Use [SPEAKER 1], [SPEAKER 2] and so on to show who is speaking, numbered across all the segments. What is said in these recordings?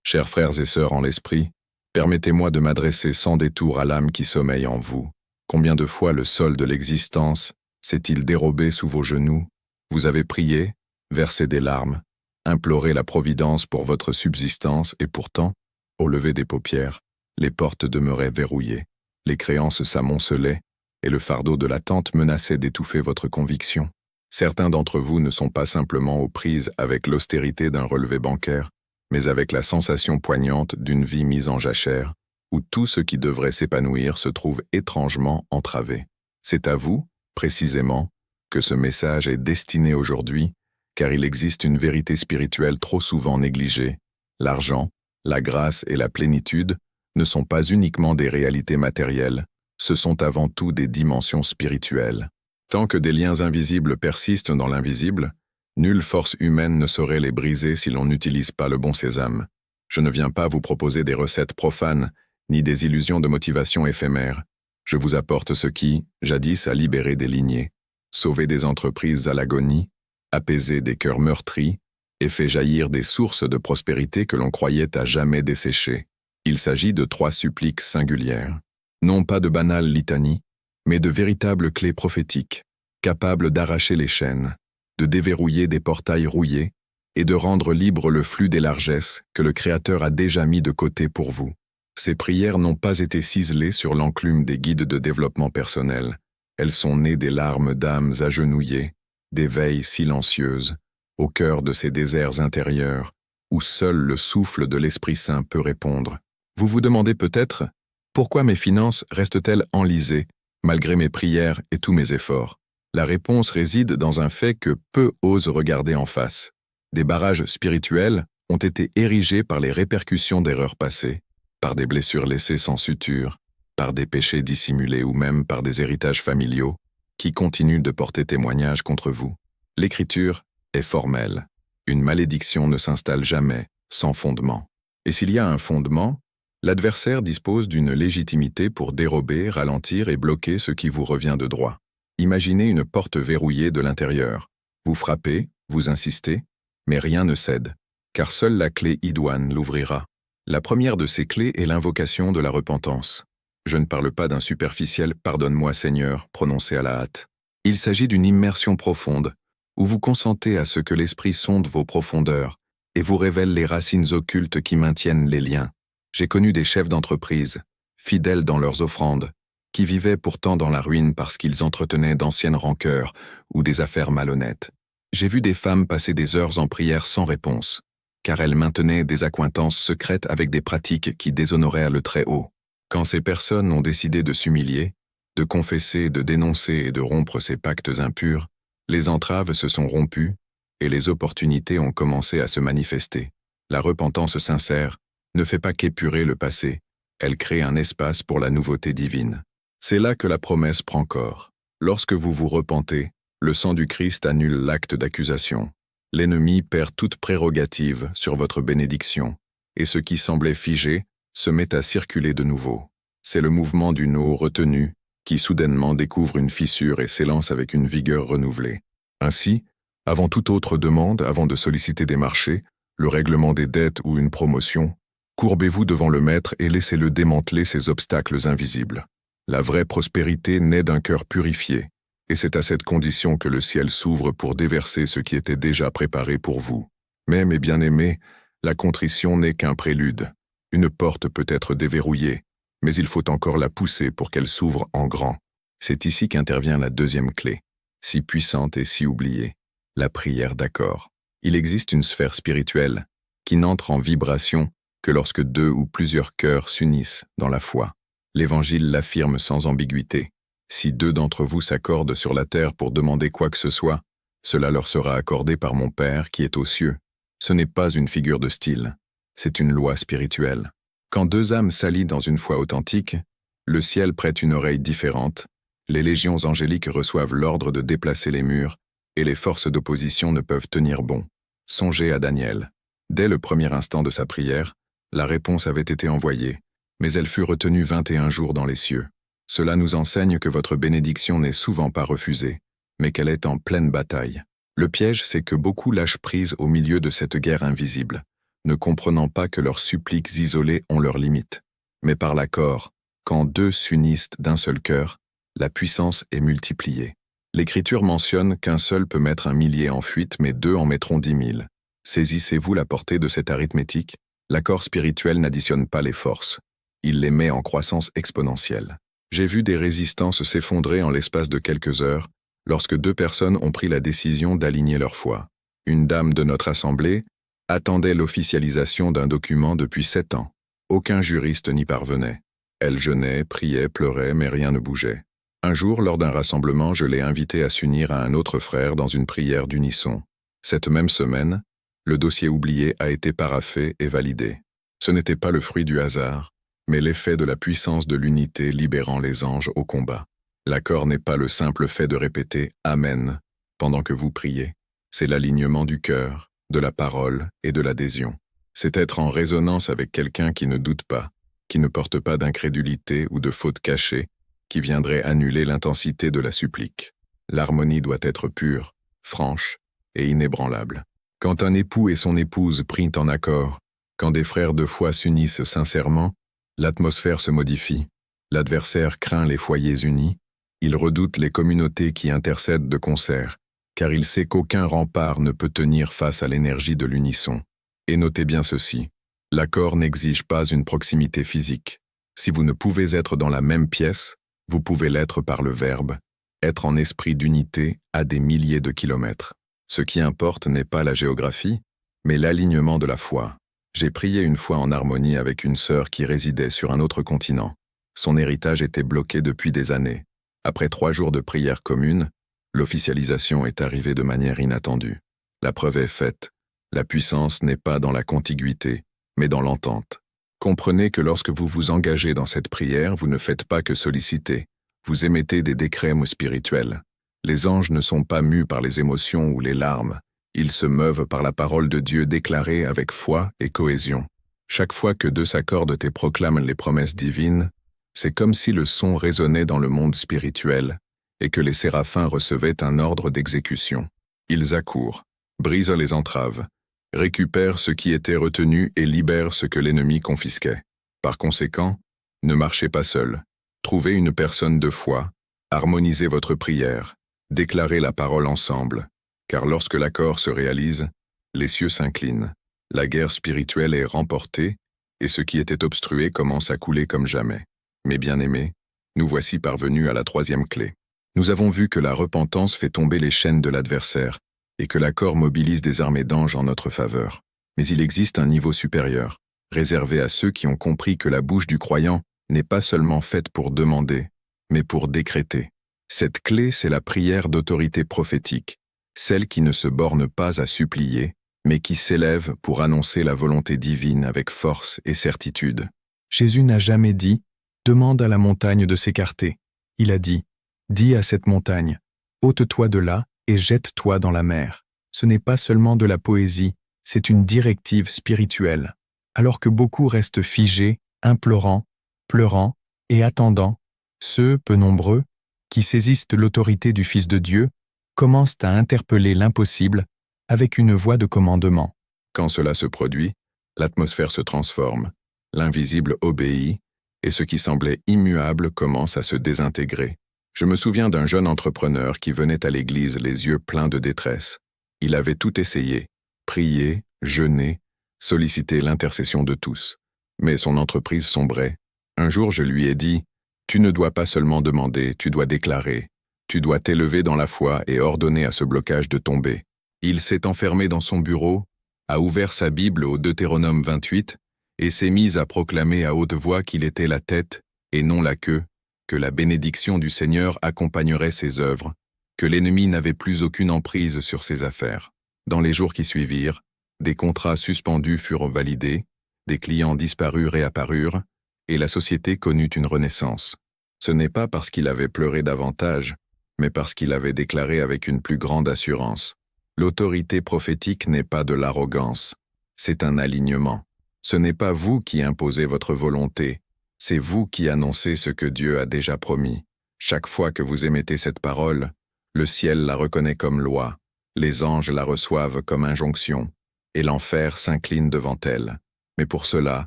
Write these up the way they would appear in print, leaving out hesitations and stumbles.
[SPEAKER 1] Chers frères et sœurs en l'esprit, permettez-moi de m'adresser sans détour à l'âme qui sommeille en vous. Combien de fois le sol de l'existence s'est-il dérobé sous vos genoux? Vous avez prié, versé des larmes, imploré la providence pour votre subsistance et pourtant, au lever des paupières, les portes demeuraient verrouillées, les créances s'amoncelaient et le fardeau de l'attente menaçait d'étouffer votre conviction. Certains d'entre vous ne sont pas simplement aux prises avec l'austérité d'un relevé bancaire, mais avec la sensation poignante d'une vie mise en jachère, où tout ce qui devrait s'épanouir se trouve étrangement entravé. C'est à vous, précisément, que ce message est destiné aujourd'hui, car il existe une vérité spirituelle trop souvent négligée. L'argent, la grâce et la plénitude ne sont pas uniquement des réalités matérielles, ce sont avant tout des dimensions spirituelles. Tant que des liens invisibles persistent dans l'invisible, nulle force humaine ne saurait les briser si l'on n'utilise pas le bon sésame. Je ne viens pas vous proposer des recettes profanes, ni des illusions de motivation éphémères. Je vous apporte ce qui, jadis, a libéré des lignées, sauvé des entreprises à l'agonie, apaisé des cœurs meurtris, et fait jaillir des sources de prospérité que l'on croyait à jamais dessécher. Il s'agit de 3 suppliques singulières. Non pas de banales litanies, mais de véritables clés prophétiques, capables d'arracher les chaînes, de déverrouiller des portails rouillés et de rendre libre le flux des largesses que le Créateur a déjà mis de côté pour vous. Ces prières n'ont pas été ciselées sur l'enclume des guides de développement personnel. Elles sont nées des larmes d'âmes agenouillées, des veilles silencieuses, au cœur de ces déserts intérieurs, où seul le souffle de l'Esprit Saint peut répondre. Vous vous demandez peut-être, pourquoi mes finances restent-elles enlisées, malgré mes prières et tous mes efforts? La réponse réside dans un fait que peu osent regarder en face. Des barrages spirituels ont été érigés par les répercussions d'erreurs passées, par des blessures laissées sans suture, par des péchés dissimulés ou même par des héritages familiaux qui continuent de porter témoignage contre vous. L'écriture est formelle. Une malédiction ne s'installe jamais sans fondement. Et s'il y a un fondement, l'adversaire dispose d'une légitimité pour dérober, ralentir et bloquer ce qui vous revient de droit. Imaginez une porte verrouillée de l'intérieur. Vous frappez, vous insistez, mais rien ne cède, car seule la clé idoine l'ouvrira. La première de ces clés est l'invocation de la repentance. Je ne parle pas d'un superficiel « Pardonne-moi Seigneur » prononcé à la hâte. Il s'agit d'une immersion profonde, où vous consentez à ce que l'Esprit sonde vos profondeurs et vous révèle les racines occultes qui maintiennent les liens. J'ai connu des chefs d'entreprise, fidèles dans leurs offrandes, qui vivaient pourtant dans la ruine parce qu'ils entretenaient d'anciennes rancœurs ou des affaires malhonnêtes. J'ai vu des femmes passer des heures en prière sans réponse, car elles maintenaient des accointances secrètes avec des pratiques qui déshonorèrent le Très-Haut. Quand ces personnes ont décidé de s'humilier, de confesser, de dénoncer et de rompre ces pactes impurs, les entraves se sont rompues et les opportunités ont commencé à se manifester. La repentance sincère ne fait pas qu'épurer le passé, elle crée un espace pour la nouveauté divine. C'est là que la promesse prend corps. Lorsque vous vous repentez, le sang du Christ annule l'acte d'accusation. L'ennemi perd toute prérogative sur votre bénédiction, et ce qui semblait figé se met à circuler de nouveau. C'est le mouvement d'une eau retenue qui soudainement découvre une fissure et s'élance avec une vigueur renouvelée. Ainsi, avant toute autre demande, avant de solliciter des marchés, le règlement des dettes ou une promotion, courbez-vous devant le Maître et laissez-le démanteler ces obstacles invisibles. La vraie prospérité naît d'un cœur purifié, et c'est à cette condition que le ciel s'ouvre pour déverser ce qui était déjà préparé pour vous. Mais, mes bien-aimés, la contrition n'est qu'un prélude. Une porte peut être déverrouillée, mais il faut encore la pousser pour qu'elle s'ouvre en grand. C'est ici qu'intervient la deuxième clé, si puissante et si oubliée, la prière d'accord. Il existe une sphère spirituelle qui n'entre en vibration que lorsque 2 ou plusieurs cœurs s'unissent dans la foi. L'Évangile l'affirme sans ambiguïté. Si 2 d'entre vous s'accordent sur la terre pour demander quoi que ce soit, cela leur sera accordé par mon Père qui est aux cieux. Ce n'est pas une figure de style, c'est une loi spirituelle. Quand 2 âmes s'allient dans une foi authentique, le ciel prête une oreille différente, les légions angéliques reçoivent l'ordre de déplacer les murs, et les forces d'opposition ne peuvent tenir bon. Songez à Daniel. Dès le premier instant de sa prière, la réponse avait été envoyée, mais elle fut retenue 21 jours dans les cieux. Cela nous enseigne que votre bénédiction n'est souvent pas refusée, mais qu'elle est en pleine bataille. Le piège, c'est que beaucoup lâchent prise au milieu de cette guerre invisible, ne comprenant pas que leurs suppliques isolées ont leurs limites. Mais par l'accord, quand deux s'unissent d'un seul cœur, la puissance est multipliée. L'Écriture mentionne qu'un seul peut mettre 1 000 en fuite, mais deux en mettront 10 000. Saisissez-vous la portée de cette arithmétique? L'accord spirituel n'additionne pas les forces. Il les met en croissance exponentielle. J'ai vu des résistances s'effondrer en l'espace de quelques heures, lorsque deux personnes ont pris la décision d'aligner leur foi. Une dame de notre assemblée attendait l'officialisation d'un document depuis 7 ans. Aucun juriste n'y parvenait. Elle jeûnait, priait, pleurait, mais rien ne bougeait. Un jour, lors d'un rassemblement, je l'ai invitée à s'unir à un autre frère dans une prière d'unisson. Cette même semaine, le dossier oublié a été paraphé et validé. Ce n'était pas le fruit du hasard, mais l'effet de la puissance de l'unité libérant les anges au combat. L'accord n'est pas le simple fait de répéter « Amen » pendant que vous priez. C'est l'alignement du cœur, de la parole et de l'adhésion. C'est être en résonance avec quelqu'un qui ne doute pas, qui ne porte pas d'incrédulité ou de faute cachée, qui viendrait annuler l'intensité de la supplique. L'harmonie doit être pure, franche et inébranlable. Quand un époux et son épouse prient en accord, quand des frères de foi s'unissent sincèrement, l'atmosphère se modifie. L'adversaire craint les foyers unis, il redoute les communautés qui intercèdent de concert, car il sait qu'aucun rempart ne peut tenir face à l'énergie de l'unisson. Et notez bien ceci, l'accord n'exige pas une proximité physique. Si vous ne pouvez être dans la même pièce, vous pouvez l'être par le verbe, être en esprit d'unité à des milliers de kilomètres. Ce qui importe n'est pas la géographie, mais l'alignement de la foi. J'ai prié une fois en harmonie avec une sœur qui résidait sur un autre continent. Son héritage était bloqué depuis des années. Après 3 jours de prière commune, l'officialisation est arrivée de manière inattendue. La preuve est faite. La puissance n'est pas dans la contiguïté, mais dans l'entente. Comprenez que lorsque vous vous engagez dans cette prière, vous ne faites pas que solliciter. Vous émettez des décrets spirituels. Les anges ne sont pas mus par les émotions ou les larmes. Ils se meuvent par la parole de Dieu déclarée avec foi et cohésion. Chaque fois que deux s'accordent et proclament les promesses divines, c'est comme si le son résonnait dans le monde spirituel et que les séraphins recevaient un ordre d'exécution. Ils accourent, brisent les entraves, récupèrent ce qui était retenu et libèrent ce que l'ennemi confisquait. Par conséquent, ne marchez pas seul. Trouvez une personne de foi, harmonisez votre prière, déclarez la parole ensemble, car lorsque l'accord se réalise, les cieux s'inclinent, la guerre spirituelle est remportée et ce qui était obstrué commence à couler comme jamais. Mes bien-aimés, nous voici parvenus à la 3e clé. Nous avons vu que la repentance fait tomber les chaînes de l'adversaire et que l'accord mobilise des armées d'anges en notre faveur. Mais il existe un niveau supérieur, réservé à ceux qui ont compris que la bouche du croyant n'est pas seulement faite pour demander, mais pour décréter. Cette clé, c'est la prière d'autorité prophétique, celle qui ne se borne pas à supplier, mais qui s'élève pour annoncer la volonté divine avec force et certitude. Jésus n'a jamais dit « Demande à la montagne de s'écarter ». Il a dit « Dis à cette montagne, ôte-toi de là et jette-toi dans la mer ». Ce n'est pas seulement de la poésie, c'est une directive spirituelle. Alors que beaucoup restent figés, implorant, pleurant et attendant, ceux, peu nombreux, qui saisissent l'autorité du Fils de Dieu, commencent à interpeller l'impossible avec une voix de commandement. Quand cela se produit, l'atmosphère se transforme, l'invisible obéit, et ce qui semblait immuable commence à se désintégrer. Je me souviens d'un jeune entrepreneur qui venait à l'église les yeux pleins de détresse. Il avait tout essayé, prié, jeûné, sollicité l'intercession de tous. Mais son entreprise sombrait. Un jour, je lui ai dit « Tu ne dois pas seulement demander, tu dois déclarer. Tu dois t'élever dans la foi et ordonner à ce blocage de tomber. » Il s'est enfermé dans son bureau, a ouvert sa Bible au Deutéronome 28 et s'est mis à proclamer à haute voix qu'il était la tête et non la queue, que la bénédiction du Seigneur accompagnerait ses œuvres, que l'ennemi n'avait plus aucune emprise sur ses affaires. Dans les jours qui suivirent, des contrats suspendus furent validés, des clients disparus réapparurent, et la société connut une renaissance. Ce n'est pas parce qu'il avait pleuré davantage, mais parce qu'il avait déclaré avec une plus grande assurance. L'autorité prophétique n'est pas de l'arrogance, c'est un alignement. Ce n'est pas vous qui imposez votre volonté, c'est vous qui annoncez ce que Dieu a déjà promis. Chaque fois que vous émettez cette parole, le ciel la reconnaît comme loi, les anges la reçoivent comme injonction, et l'enfer s'incline devant elle. Mais pour cela,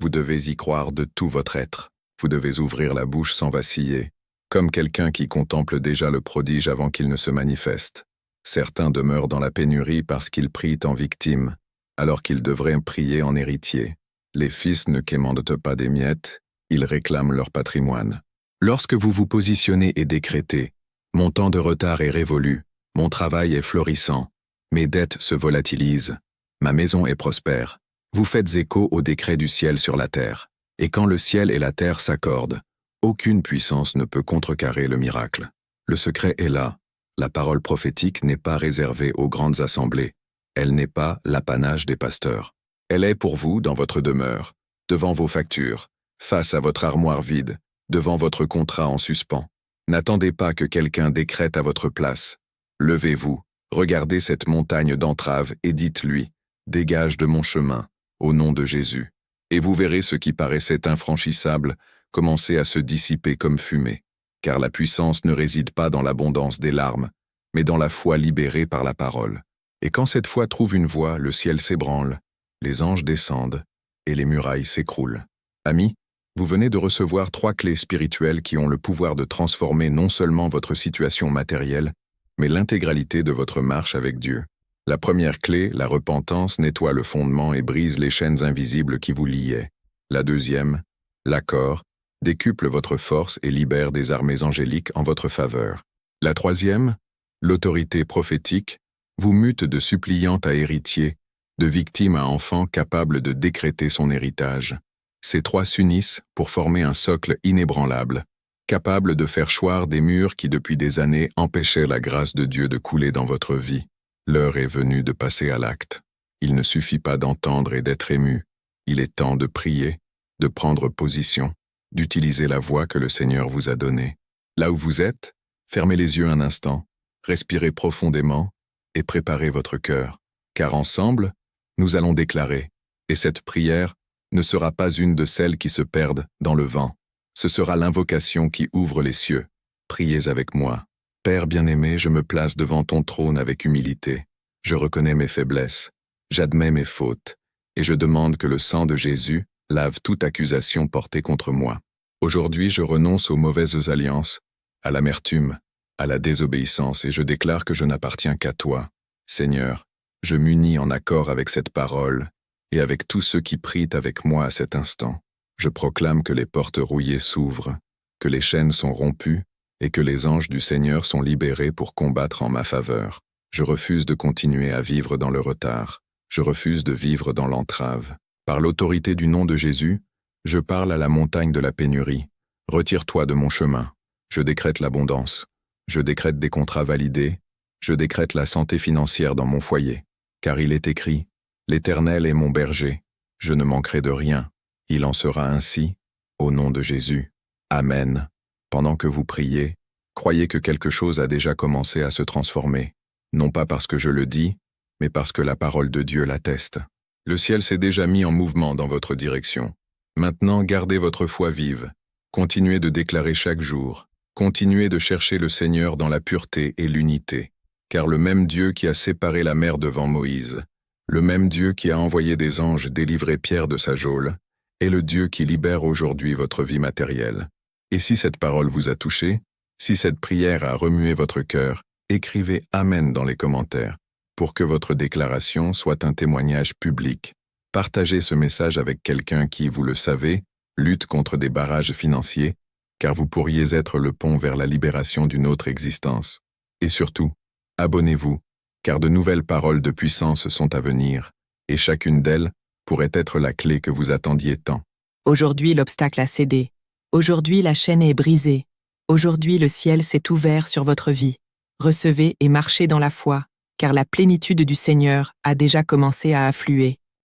[SPEAKER 1] vous devez y croire de tout votre être. Vous devez ouvrir la bouche sans vaciller, comme quelqu'un qui contemple déjà le prodige avant qu'il ne se manifeste. Certains demeurent dans la pénurie parce qu'ils prient en victime, alors qu'ils devraient prier en héritier. Les fils ne quémandent pas des miettes, ils réclament leur patrimoine. Lorsque vous vous positionnez et décrétez « Mon temps de retard est révolu, mon travail est florissant, mes dettes se volatilisent, ma maison est prospère », vous faites écho au décret du ciel sur la terre. Et quand le ciel et la terre s'accordent, aucune puissance ne peut contrecarrer le miracle. Le secret est là. La parole prophétique n'est pas réservée aux grandes assemblées. Elle n'est pas l'apanage des pasteurs. Elle est pour vous dans votre demeure, devant vos factures, face à votre armoire vide, devant votre contrat en suspens. N'attendez pas que quelqu'un décrète à votre place. Levez-vous, regardez cette montagne d'entraves et dites-lui « Dégage de mon chemin, au nom de Jésus ». Et vous verrez ce qui paraissait infranchissable commencer à se dissiper comme fumée. Car la puissance ne réside pas dans l'abondance des larmes, mais dans la foi libérée par la parole. Et quand cette foi trouve une voie, le ciel s'ébranle, les anges descendent, et les murailles s'écroulent. Amis, vous venez de recevoir 3 clés spirituelles qui ont le pouvoir de transformer non seulement votre situation matérielle, mais l'intégralité de votre marche avec Dieu. La première clé, la repentance, nettoie le fondement et brise les chaînes invisibles qui vous liaient. La deuxième, l'accord, décuple votre force et libère des armées angéliques en votre faveur. La troisième, l'autorité prophétique, vous mute de suppliante à héritier, de victime à enfant capable de décréter son héritage. Ces 3 s'unissent pour former un socle inébranlable, capable de faire choir des murs qui depuis des années empêchaient la grâce de Dieu de couler dans votre vie. L'heure est venue de passer à l'acte. Il ne suffit pas d'entendre et d'être ému. Il est temps de prier, de prendre position, d'utiliser la voix que le Seigneur vous a donnée. Là où vous êtes, fermez les yeux un instant, respirez profondément et préparez votre cœur, car ensemble, nous allons déclarer, et cette prière ne sera pas une de celles qui se perdent dans le vent. Ce sera l'invocation qui ouvre les cieux. Priez avec moi. Père bien-aimé, je me place devant ton trône avec humilité. Je reconnais mes faiblesses, j'admets mes fautes, et je demande que le sang de Jésus lave toute accusation portée contre moi. Aujourd'hui, je renonce aux mauvaises alliances, à l'amertume, à la désobéissance, et je déclare que je n'appartiens qu'à toi. Seigneur, je m'unis en accord avec cette parole, et avec tous ceux qui prient avec moi à cet instant. Je proclame que les portes rouillées s'ouvrent, que les chaînes sont rompues, et que les anges du Seigneur sont libérés pour combattre en ma faveur. Je refuse de continuer à vivre dans le retard. Je refuse de vivre dans l'entrave. Par l'autorité du nom de Jésus, je parle à la montagne de la pénurie. Retire-toi de mon chemin. Je décrète l'abondance. Je décrète des contrats validés. Je décrète la santé financière dans mon foyer. Car il est écrit, « L'Éternel est mon berger. Je ne manquerai de rien. » Il en sera ainsi, au nom de Jésus. Amen. Pendant que vous priez, croyez que quelque chose a déjà commencé à se transformer, non pas parce que je le dis, mais parce que la parole de Dieu l'atteste. Le ciel s'est déjà mis en mouvement dans votre direction. Maintenant, gardez votre foi vive, continuez de déclarer chaque jour, continuez de chercher le Seigneur dans la pureté et l'unité, car le même Dieu qui a séparé la mer devant Moïse, le même Dieu qui a envoyé des anges délivrer Pierre de sa geôle, est le Dieu qui libère aujourd'hui votre vie matérielle. Et si cette parole vous a touché, si cette prière a remué votre cœur, écrivez « Amen » dans les commentaires, pour que votre déclaration soit un témoignage public. Partagez ce message avec quelqu'un qui, vous le savez, lutte contre des barrages financiers, car vous pourriez être le pont vers la libération d'une autre existence. Et surtout, abonnez-vous, car de nouvelles paroles de puissance sont à venir, et chacune d'elles pourrait être la clé que vous attendiez tant.
[SPEAKER 2] Aujourd'hui, l'obstacle a cédé. Aujourd'hui, la chaîne est brisée. Aujourd'hui, le ciel s'est ouvert sur votre vie. Recevez et marchez dans la foi, car la plénitude du Seigneur a déjà commencé à affluer.